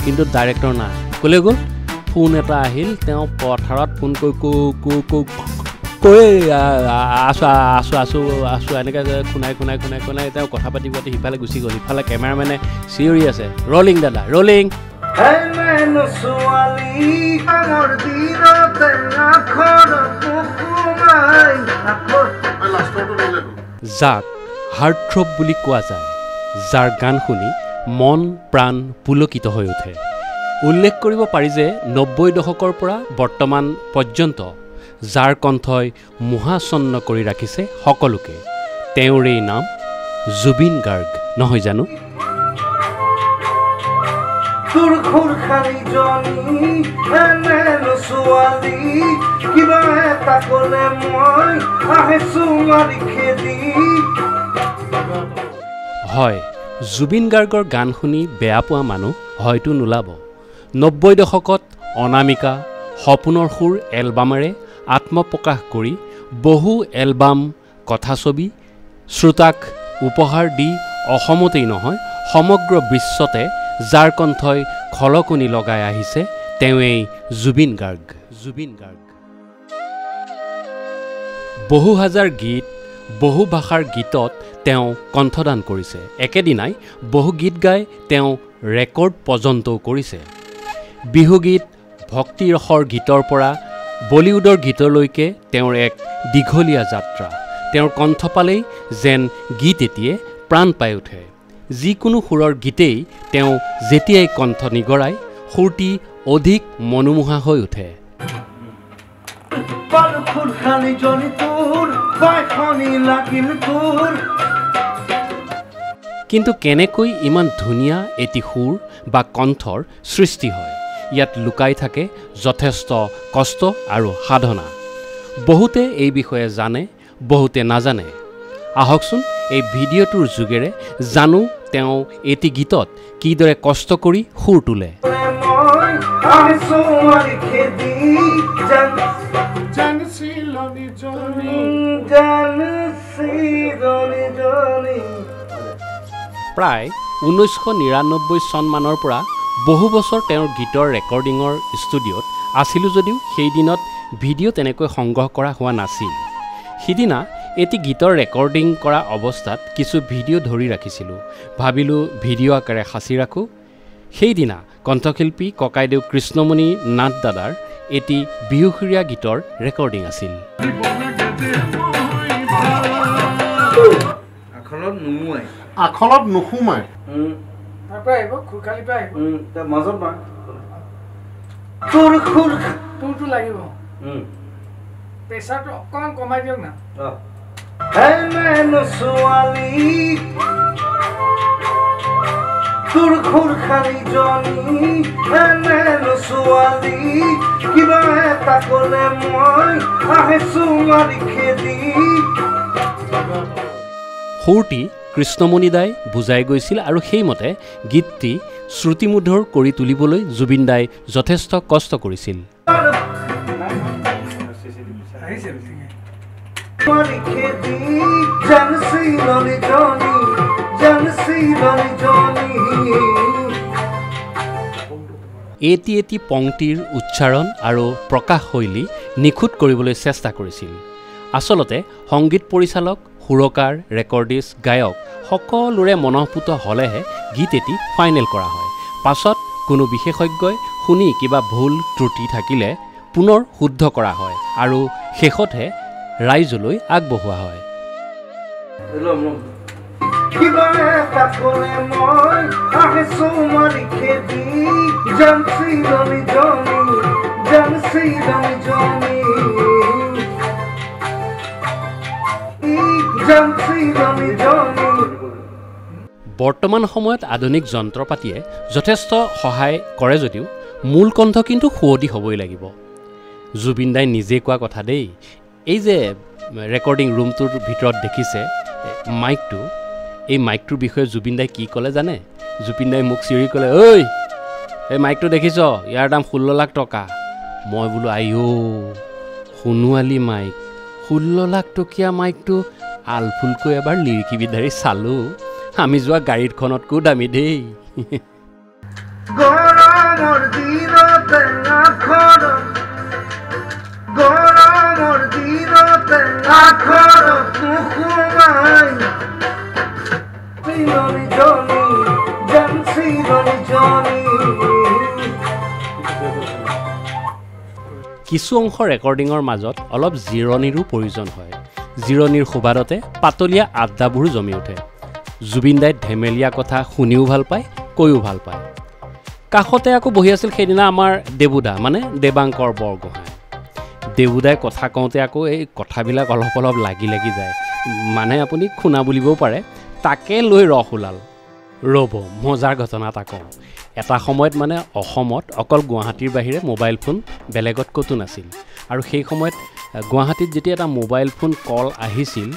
কিন্তু ডাইৰেক্টৰ নাই ক'লে গ'ল ফোন এটা আহিল তেওঁ পথাৰত ফোন কৈ আছো এনেকৈ খুনাই তেওঁ কথা পাতি সিফালে গুচি গ'ল ইফালে কেমেৰামেনে চিঞৰি আছে ৰলিং দাদা ৰলিং যাক হাৰ্টথ্ৰব বুলি কোৱা যায় যাৰ গান শুনি মন প্ৰাণ পুলকিত হৈ উঠে উল্লেখ কৰিব পাৰি যে ৯০ দশকৰ পৰা বৰ্তমান পৰ্যন্ত যাৰ কণ্ঠই মোহাচন্ন কৰি ৰাখিছে সকলোকে তেওঁৰেই নাম জুবিন গাৰ্গ নহয় জানো হয় জুবিন গাৰ্গৰ গান শুনি বেয়া পোৱা মানুহ হয়তো নোলাব ৯০ দশকত অনামিকা সপোনৰ সুৰ এলবামেৰে আত্মপ্ৰকাশ কৰি বহু এলবাম কথাছবি শ্ৰোতাক উপহাৰ দি অসমতেই নহয় সমগ্ৰ বিশ্বতে যাৰ কণ্ঠই খলকনি লগাই আহিছে তেওঁৱেই জুবিন গাৰ্গ বহু হাজাৰ গীত বহু ভাষাৰ গীতত তেওঁ কণ্ঠদান কৰিছে একেদিনাই বহু গীত গাই তেওঁ ৰেকৰ্ড পৰ্যন্তও কৰিছে বিহুগীত ভক্তিৰসৰ গীতৰ পৰা বলিউডৰ গীতলৈকে তেওঁৰ এক দীঘলীয়া যাত্ৰা তেওঁৰ কণ্ঠ পালেই যেন গীত এটিয়ে প্ৰাণ পাই উঠে যিকোনো সুৰৰ গীতেই তেওঁ যেতিয়াই কণ্ঠ নিগৰায় সুৰটি অধিক মনোমোহা হৈ উঠে কিন্তু কেনেকৈ ইমান ধুনীয়া এটি সুৰ বা কণ্ঠৰ সৃষ্টি হয় ইয়াত লুকাই থাকে যথেষ্ট কষ্ট আৰু সাধনা বহুতে এই বিষয়ে জানে বহুতে নাজানে আহকচোন এই ভিডিঅ'টোৰ যোগেৰে জানো তেওঁ এটি গীতত কিদৰে কষ্ট কৰি সুৰ তোলে প্ৰায় ১৯৯৯ চনমানৰ পৰা বহু বছৰ তেওঁৰ গীতৰ ৰেকৰ্ডিঙৰ ষ্টুডিঅ'ত আছিলোঁ যদিও সেই দিনত ভিডিঅ' তেনেকৈ সংগ্ৰহ কৰা হোৱা নাছিল সিদিনা এটি গীতৰ ৰেকৰ্ডিং কৰা অৱস্থাত কিছু ভিডিঅ' ধৰি ৰাখিছিলোঁ ভাবিলোঁ ভিডিঅ' আকাৰে সাঁচি ৰাখোঁ সেইদিনা কণ্ঠশিল্পী ককাইদেউ কৃষ্ণমণি নাথ দাদাৰ এটি বিহুসুৰীয়া গীতৰ ৰেকৰ্ডিং আছিল আখলত নুসুমাই প্ৰেছাৰটো অকণমান কমাই দিয়ক না তোৰ খুৰ খালি জনি ছোৱালী কিবা এটা ক'লে মই আহিছো মাৰি খেদি সুৰটি কৃষ্ণমণি দাই বুজাই গৈছিল আৰু সেইমতে গীতটি শ্ৰুতিমধুৰ কৰি তুলিবলৈ জুবিন দাই যথেষ্ট কষ্ট কৰিছিল এটি এটি পংক্তিৰ উচ্চাৰণ আৰু প্ৰকাশ শৈলী নিখুঁত কৰিবলৈ চেষ্টা কৰিছিল আচলতে সংগীত পৰিচালক সুৰকাৰ ৰেকৰ্ডিষ্ট গায়ক সকলোৰে মনঃপুত হ'লেহে গীত এটি ফাইনেল কৰা হয় পাছত কোনো বিশেষজ্ঞই শুনি কিবা ভুল ত্ৰুটি থাকিলে পুনৰ শুদ্ধ কৰা হয় আৰু শেষতহে ৰাইজলৈ আগবঢ়োৱা হয় বৰ্তমান সময়ত আধুনিক যন্ত্ৰপাতিয়ে যথেষ্ট সহায় কৰে যদিও মূল কণ্ঠ কিন্তু শুৱদি হ'বই লাগিব জুবিন দাই নিজে কোৱা কথা দেই এই যে ৰেকৰ্ডিং ৰুমটোৰ ভিতৰত দেখিছে মাইকটো এই মাইকটোৰ বিষয়ে জুবিন দাই কি ক'লে জানে জুবিন দাই মোক চিঞৰি ক'লে ঐ এই মাইকটো দেখিছ ইয়াৰ দাম ১৬ লাখ টকা মই বোলো আইঅ' সোণোৱালী মাইক 16 লাখ টকীয়া মাইকটো আলফুলকৈ এবাৰ লিৰিকি বিদাৰি চালোঁ আমি যোৱা গাড়ীখনতকৈও দামী দেই গৰমৰ দিনতে আখৰ গৰমৰ দিনতে আখৰ নোসোমাই চিৰণি জনি যেন চিৰণি জনি কিছু অংশ ৰেকৰ্ডিঙৰ মাজত অলপ জিৰণিৰো প্ৰয়োজন হয় জিৰণিৰ সুবাদতে পাতলীয়া আড্ডাবোৰ জমি উঠে জুবিন দাই ধেমেলীয়া কথা শুনিও ভাল পায় কৈও ভাল পায় কাষতে আকৌ বহি আছিল সেইদিনা আমাৰ দেবুদা মানে দেবাংকৰ বৰগোহাঁই দেবুদাই কথা কওঁতে আকৌ এই কথাবিলাক অলপ অলপ লাগি লাগি যায় মানে আপুনি শুনা বুলিবও পাৰে তাকে লৈ ৰস ওলাল ৰ'ব মজাৰ ঘটনা এটা কওঁ এটা সময়ত মানে অসমত অকল গুৱাহাটীৰ বাহিৰে মোবাইল ফোন বেলেগত ক'তো নাছিল আৰু সেই সময়ত গুৱাহাটীত যেতিয়া এটা মোবাইল ফোন কল আহিছিল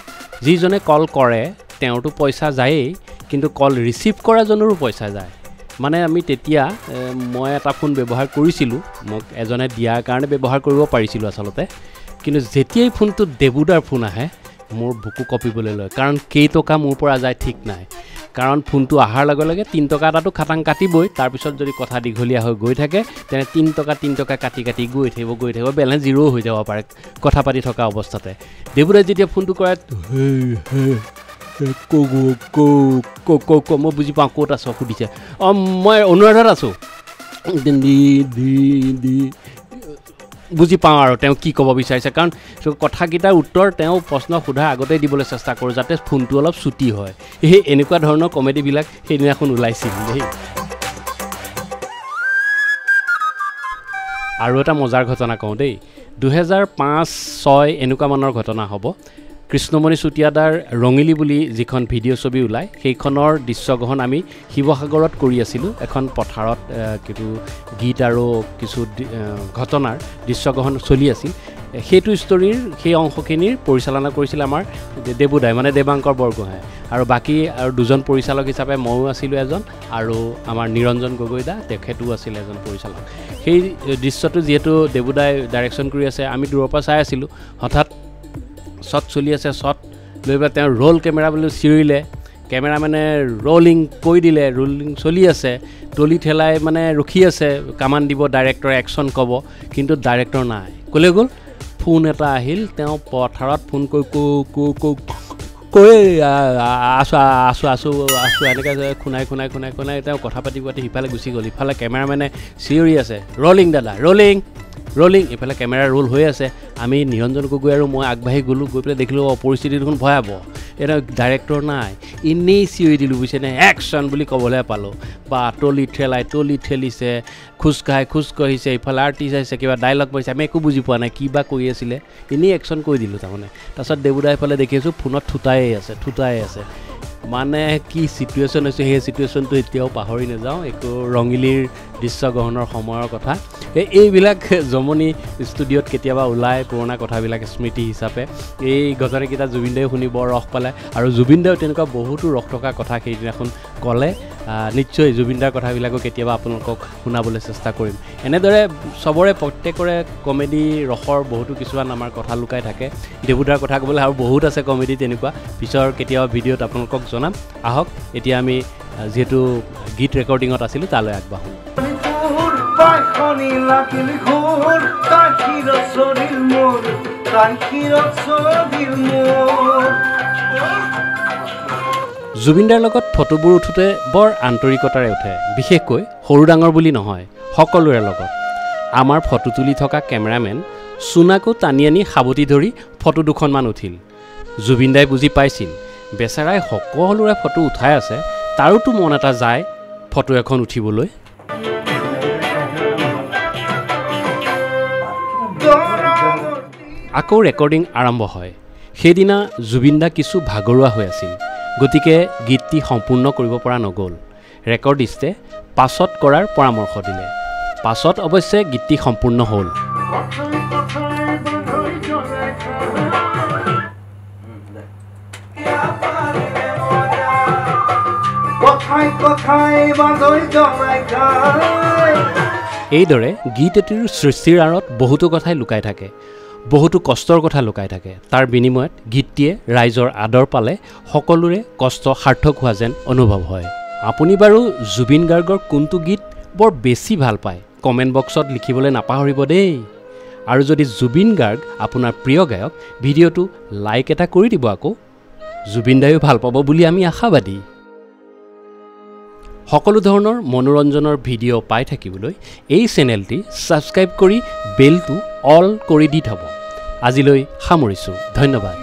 যিজনে কল কৰে তেওঁৰতো পইচা যায়েই কিন্তু কল ৰিচিভ কৰাজনৰো পইচা যায় মানে আমি তেতিয়া মই এটা ফোন ব্যৱহাৰ কৰিছিলোঁ মোক এজনে দিয়াৰ কাৰণে ব্যৱহাৰ কৰিব পাৰিছিলোঁ আচলতে কিন্তু যেতিয়াই ফোনটো দেবুদাৰ ফোন আহে মোৰ বুকু কঁপিবলৈ লয় কাৰণ কেইটকা মোৰ পৰা যায় ঠিক নাই কাৰণ ফোনটো অহাৰ লগে লগে 3 টকা এটাতো খাটাং কাটিবই তাৰপিছত যদি কথা দীঘলীয়া হৈ গৈ থাকে তেনে 3 টকা কাটি কাটি গৈ থাকিব বেলেঞ্চ জিৰ' হৈ যাব পাৰে কথা পাতি থকা অৱস্থাতে দেবুদাই যেতিয়া ফোনটো কৰে মই বুজি পাওঁ ক'ত আছ সুধিছে মই অনুৰাধাত আছোঁ বুজি পাওঁ আৰু তেওঁ কি ক'ব বিচাৰিছে কাৰণ কথাকেইটাৰ উত্তৰ তেওঁ প্ৰশ্ন সোধাৰ আগতেই দিবলৈ চেষ্টা কৰোঁ যাতে ফোনটো অলপ চুটি হয় সেই এনেকুৱা ধৰণৰ কমেডিবিলাক সেইদিনাখন ওলাইছিল দেই আৰু এটা মজাৰ ঘটনা কওঁ দেই 2005-06 এনেকুৱা মানৰ ঘটনা হ'ব কৃষ্ণমণি চুতীয়াদাৰ ৰঙিলী বুলি যিখন ভিডিঅ' ছবি ওলায় সেইখনৰ দৃশ্যগ্ৰহণ আমি শিৱসাগৰত কৰি আছিলোঁ এখন পথাৰত কিছু গীত আৰু কিছু ঘটনাৰ দৃশ্যগ্ৰহণ চলি আছিল সেইটো ষ্টৰীৰ সেই অংশখিনিৰ পৰিচালনা কৰিছিল আমাৰ দেবুদাই মানে দেবাংকৰ বৰগোহাঁই আৰু বাকী আৰু দুজন পৰিচালক হিচাপে ময়ো আছিলোঁ এজন আৰু আমাৰ নিৰঞ্জন গগৈদা তেখেতো আছিল এজন পৰিচালক সেই দৃশ্যটো যিহেতু দেবুদাই ডাইৰেকশ্যন কৰি আছে আমি দূৰৰ পৰা চাই আছিলোঁ হঠাৎ শ্বট চলি আছে শ্বট লৈ পেলাই তেওঁ ৰোল কেমেৰা বুলি চিঞৰিলে কেমেৰামেনে ৰোলিং কৈ দিলে ৰোলিং চলি আছে টলি ঠেলাই মানে ৰখি আছে কামান দিব ডাইৰেক্টৰে একশ্যন ক'ব কিন্তু ডাইৰেক্টৰ নাই ক'লে গ'ল ফোন এটা আহিল তেওঁ পথাৰত ফোন কৈ আছোঁ এনেকৈ খুনাই তেওঁ কথা পাতি সিফালে গুচি গ'ল ইফালে কেমেৰামেনে চিঞৰি আছে ৰোলিং দাদা ৰোলিং এইফালে কেমেৰা ৰোল হৈ আছে আমি নিৰঞ্জন গগৈ আৰু মই আগবাঢ়ি গ'লোঁ গৈ পেলাই দেখিলোঁ পৰিস্থিতি দেখোন ভয়াবহ এটা ডাইৰেক্টৰ নাই এনেই চিঞৰি দিলোঁ বুজিছেনে একশ্যন বুলি ক'বলৈ পালোঁ বা টলি ঠেলিছে খোজকাঢ়িছে ইফালে আৰ্টিষ্ট আহিছে কিবা ডাইলগ মাৰিছে আমি একো বুজি পোৱা নাই কি বা কৰি আছিলে এনেই একশ্যন কৰি দিলোঁ তাৰমানে তাৰপিছত দেবুদাই এইফালে দেখি আছোঁ ফোনত থুটাই আছে মানে কি চিটুৱেশ্যন হৈছে সেই চিটুৱেশ্যনটো এতিয়াও পাহৰি নাযাওঁ একো ৰঙিলীৰ দৃশ্যগ্ৰহণৰ সময়ৰ কথা এইবিলাক জমনি ষ্টুডিঅ'ত কেতিয়াবা ওলায় পুৰণা কথাবিলাক স্মৃতি হিচাপে এই ঘটনাকেইটা জুবিন দায়ো শুনি বৰ ৰস পালে আৰু জুবিন দায়ো তেনেকুৱা বহুতো ৰস থকা কথা সেইদিনাখন ক'লে নিশ্চয় জুবিন দাৰ কথাবিলাকো কেতিয়াবা আপোনালোকক শুনাবলৈ চেষ্টা কৰিম এনেদৰে চবৰে প্ৰত্যেকৰে কমেডি ৰসৰ বহুতো কিছুমান আমাৰ কথা লুকাই থাকে দেবুদাৰ কথা ক'বলৈ আৰু বহুত আছে কমেডি তেনেকুৱা পিছৰ কেতিয়াবা ভিডিঅ'ত আপোনালোকক জনাম আহক এতিয়া আমি যিহেতু গীত ৰেকৰ্ডিঙত আছিলোঁ তালৈ আগবাঢ়োঁ জুবিনদাৰ লগত ফটোবোৰ উঠোঁতে বৰ আন্তৰিকতাৰে উঠে বিশেষকৈ সৰু ডাঙৰ বুলি নহয় সকলোৰে লগত আমাৰ ফটো তুলি থকা কেমেৰামেন চুনাকো টানি আনি সাৱটি ধৰি ফটো দুখনমান উঠিল জুবিনদাই বুজি পাইছিল বেচাৰাই সকলোৰে ফটো উঠাই আছে তাৰোতো মন এটা যায় ফটো এখন উঠিবলৈ আকৌ ৰেকৰ্ডিং আৰম্ভ হয় সেইদিনা জুবিনদা কিছু ভাগৰুৱা হৈ আছিল গতিকে গীতটি সম্পূৰ্ণ কৰিব পৰা নগ'ল ৰেকৰ্ডিষ্টে পাছত কৰাৰ পৰামৰ্শ দিলে পাছত অৱশ্যে গীতটি সম্পূৰ্ণ হ'ল এইদৰে গীত এটিৰ সৃষ্টিৰ আঁৰত বহুতো কথাই লুকাই থাকে বহুতো কষ্টৰ কথা লুকাই থাকে তাৰ বিনিময়ত গীতটিয়ে ৰাইজৰ আদৰ পালে সকলোৰে কষ্ট সাৰ্থক হোৱা যেন অনুভৱ হয় আপুনি বাৰু জুবিন গাৰ্গৰ কোনটো গীত বৰ বেছি ভাল পায় কমেণ্ট বক্সত লিখিবলৈ নাপাহৰিব দেই আৰু যদি জুবিন গাৰ্গ আপোনাৰ প্ৰিয় গায়ক ভিডিঅ'টো লাইক এটা কৰি দিব আকৌ জুবিন দায়ো ভাল পাব বুলি আমি আশাবাদী সকলো ধৰণৰ মনোৰঞ্জনৰ ভিডিঅ' পাই থাকিবলৈ এই চেনেলটি ছাবস্ক্ৰাইব কৰি বেলটো অল কৰি দি থব আজিলৈ সামৰিছোঁ ধন্যবাদ